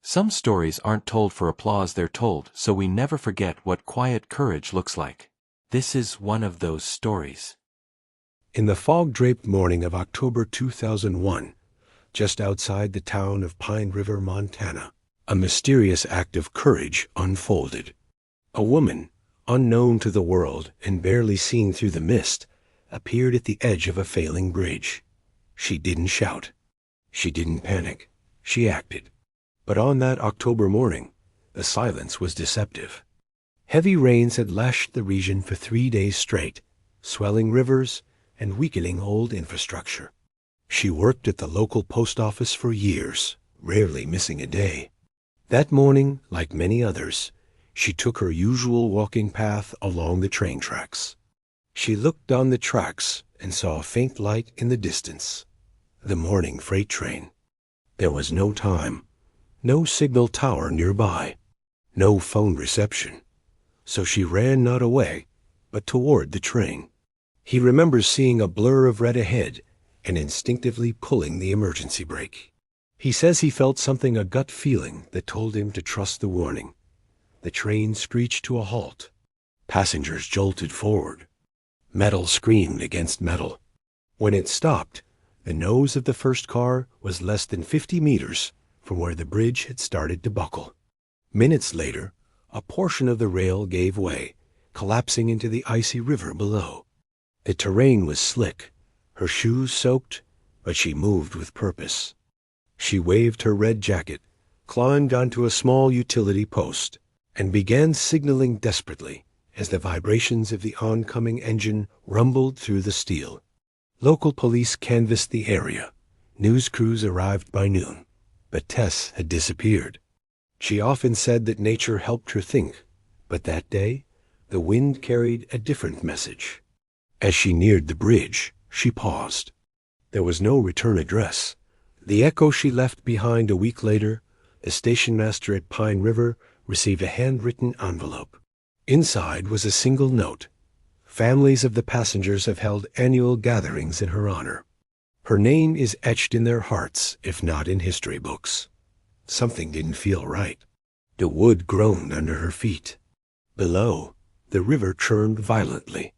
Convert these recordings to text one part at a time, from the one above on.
Some stories aren't told for applause, they're told so we never forget what quiet courage looks like. This is one of those stories. In the fog-draped morning of October 2001, just outside the town of Pine River, Montana, a mysterious act of courage unfolded. A woman, unknown to the world and barely seen through the mist, appeared at the edge of a failing bridge. She didn't shout. She didn't panic. She acted. But on that October morning, the silence was deceptive. Heavy rains had lashed the region for 3 days straight, swelling rivers and weakening old infrastructure. She worked at the local post office for years, rarely missing a day. That morning, like many others, she took her usual walking path along the train tracks. She looked down the tracks and saw a faint light in the distance. The morning freight train. There was no time, no signal tower nearby, no phone reception. So she ran not away, but toward the train. He remembers seeing a blur of red ahead and instinctively pulling the emergency brake. He says he felt something, a gut feeling that told him to trust the warning. The train screeched to a halt. Passengers jolted forward. Metal screamed against metal. When it stopped, the nose of the first car was less than 50 meters from where the bridge had started to buckle. Minutes later, a portion of the rail gave way, collapsing into the icy river below. The terrain was slick, her shoes soaked, but she moved with purpose. She waved her red jacket, climbed onto a small utility post, and began signaling desperately as the vibrations of the oncoming engine rumbled through the steel. Local police canvassed the area. News crews arrived by noon, but Tess had disappeared. She often said that nature helped her think, but that day, the wind carried a different message. As she neared the bridge, she paused. There was no return address. The echo she left behind a week later, a station master at Pine River received a handwritten envelope. Inside was a single note. Families of the passengers have held annual gatherings in her honor. Her name is etched in their hearts, if not in history books. Something didn't feel right. The wood groaned under her feet. Below, the river churned violently.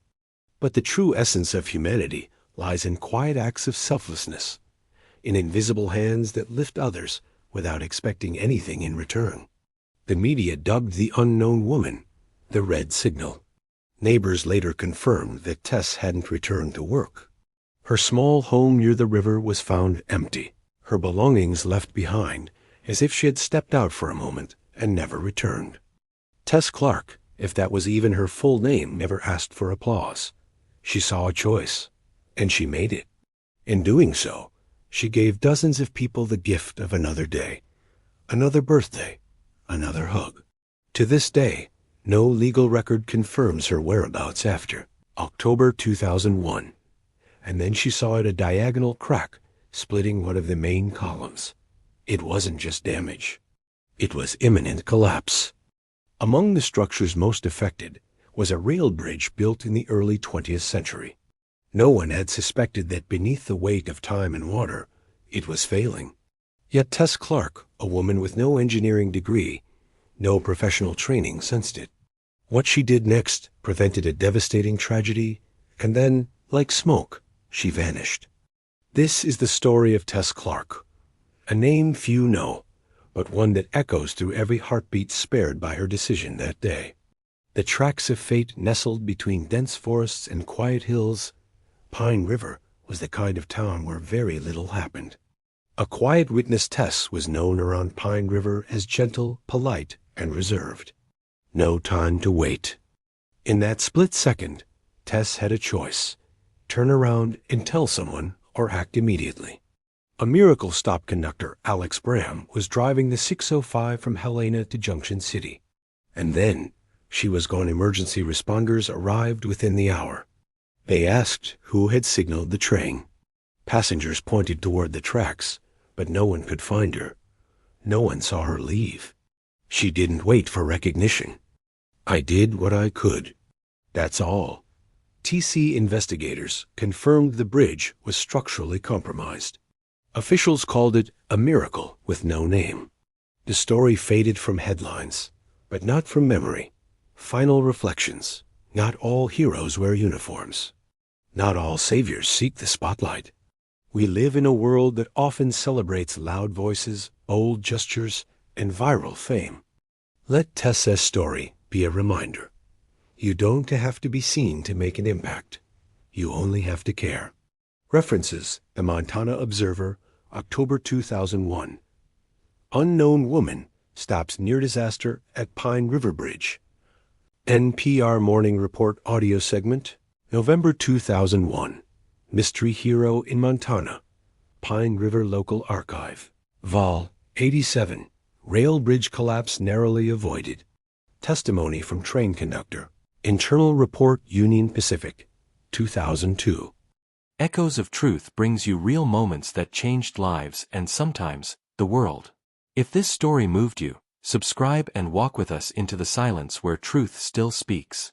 But the true essence of humanity lies in quiet acts of selflessness, in invisible hands that lift others without expecting anything in return. The media dubbed the unknown woman the Red Signal. Neighbors later confirmed that Tess hadn't returned to work. Her small home near the river was found empty, her belongings left behind, as if she had stepped out for a moment and never returned. Tess Clark, if that was even her full name, never asked for applause. She saw a choice, and she made it. In doing so, she gave dozens of people the gift of another day, another birthday, another hug. To this day, no legal record confirms her whereabouts after October 2001. And then she saw a diagonal crack splitting one of the main columns. It wasn't just damage. It was imminent collapse. Among the structures most affected was a rail bridge built in the early 20th century. No one had suspected that beneath the weight of time and water, it was failing. Yet Tess Clark, a woman with no engineering degree, no professional training, sensed it. What she did next prevented a devastating tragedy, and then, like smoke, she vanished. This is the story of Tess Clark, a name few know, but one that echoes through every heartbeat spared by her decision that day. The tracks of fate nestled between dense forests and quiet hills. Pine River was the kind of town where very little happened. A quiet witness, Tess was known around Pine River as gentle, polite, and reserved. No time to wait. In that split second, Tess had a choice: turn around and tell someone, or act immediately. A miracle stop conductor, Alex Bram, was driving the 605 from Helena to Junction City. And then, she was gone. Emergency responders arrived within the hour. They asked who had signaled the train. Passengers pointed toward the tracks, but no one could find her. No one saw her leave. She didn't wait for recognition. I did what I could. That's all. TC investigators confirmed the bridge was structurally compromised. Officials called it a miracle with no name. The story faded from headlines, but not from memory. Final reflections. Not all heroes wear uniforms. Not all saviors seek the spotlight. We live in a world that often celebrates loud voices, bold gestures, and viral fame. Let Tess's story be a reminder. You don't have to be seen to make an impact. You only have to care. References: The Montana Observer, October 2001. Unknown woman stops near disaster at Pine River Bridge. NPR Morning Report audio segment, November 2001. Mystery Hero in Montana. Pine River Local Archive. Vol. 87. Rail bridge collapse narrowly avoided. Testimony from train conductor. Internal Report Union Pacific, 2002. Echoes of Truth brings you real moments that changed lives and sometimes, the world. If this story moved you, subscribe and walk with us into the silence where truth still speaks.